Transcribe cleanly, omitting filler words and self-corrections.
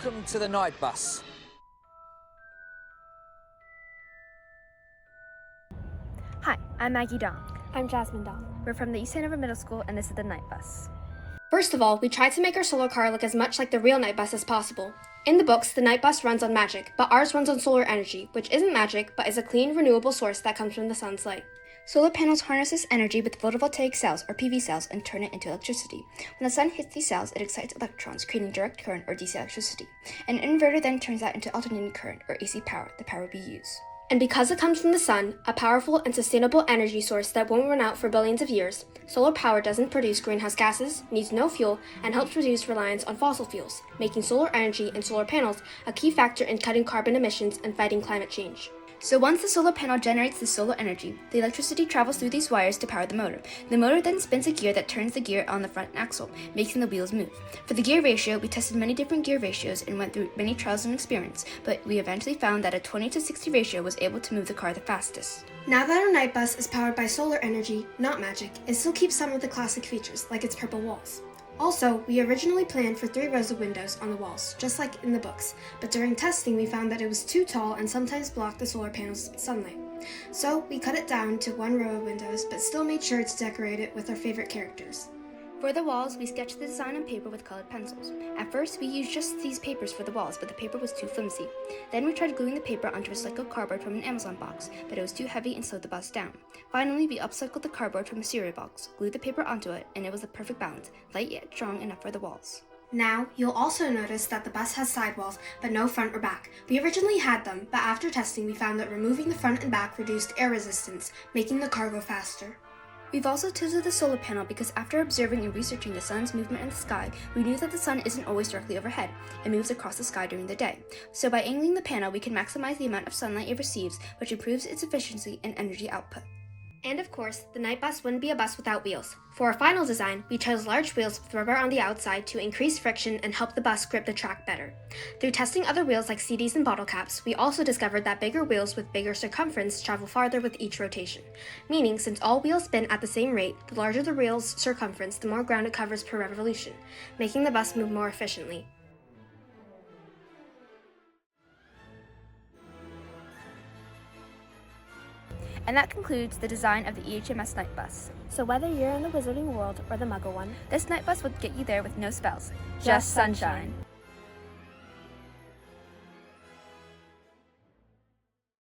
Welcome to the night bus. Hi, I'm Maggie Dong. I'm Jasmine Dong. We're from the East Hanover Middle School, and this is the night bus. First of all, we tried to make our solar car look as much like the real night bus as possible. In the books, the night bus runs on magic, but ours runs on solar energy, which isn't magic, but is a clean, renewable source that comes from the sun's light. Solar panels harness this energy with photovoltaic cells, or PV cells, and turn it into electricity. When the sun hits these cells, it excites electrons, creating direct current, or DC electricity. An inverter then turns that into alternating current, or AC power, the power we use. And because it comes from the sun, a powerful and sustainable energy source that won't run out for billions of years, solar power doesn't produce greenhouse gases, needs no fuel, and helps reduce reliance on fossil fuels, making solar energy and solar panels a key factor in cutting carbon emissions and fighting climate change. So once the solar panel generates the solar energy, the electricity travels through these wires to power the motor. The motor then spins a gear that turns the gear on the front axle, making the wheels move. For the gear ratio, we tested many different gear ratios and went through many trials and experiments, but we eventually found that a 20-60 ratio was able to move the car the fastest. Now that our night bus is powered by solar energy, not magic, it still keeps some of the classic features, like its purple walls. Also, we originally planned for 3 rows of windows on the walls, just like in the books, but during testing we found that it was too tall and sometimes blocked the solar panel's sunlight. So we cut it down to 1 row of windows, but still made sure to decorate it with our favorite characters. For the walls, we sketched the design on paper with colored pencils. At first, we used just these papers for the walls, but the paper was too flimsy. Then we tried gluing the paper onto recycled cardboard from an Amazon box, but it was too heavy and slowed the bus down. Finally, we upcycled the cardboard from a cereal box, glued the paper onto it, and it was the perfect balance, light yet strong enough for the walls. Now, you'll also notice that the bus has sidewalls, but no front or back. We originally had them, but after testing we found that removing the front and back reduced air resistance, making the car go faster. We've also tilted the solar panel because after observing and researching the sun's movement in the sky, we knew that the sun isn't always directly overhead. It moves across the sky during the day. So by angling the panel, we can maximize the amount of sunlight it receives, which improves its efficiency and energy output. And of course, the night bus wouldn't be a bus without wheels. For our final design, we chose large wheels with rubber on the outside to increase friction and help the bus grip the track better. Through testing other wheels like CDs and bottle caps, we also discovered that bigger wheels with bigger circumference travel farther with each rotation. Meaning, since all wheels spin at the same rate, the larger the wheel's circumference, the more ground it covers per revolution, making the bus move more efficiently. And that concludes the design of the EHMS night bus. So whether you're in the Wizarding World or the Muggle one, This night bus would get you there with no spells, just sunshine.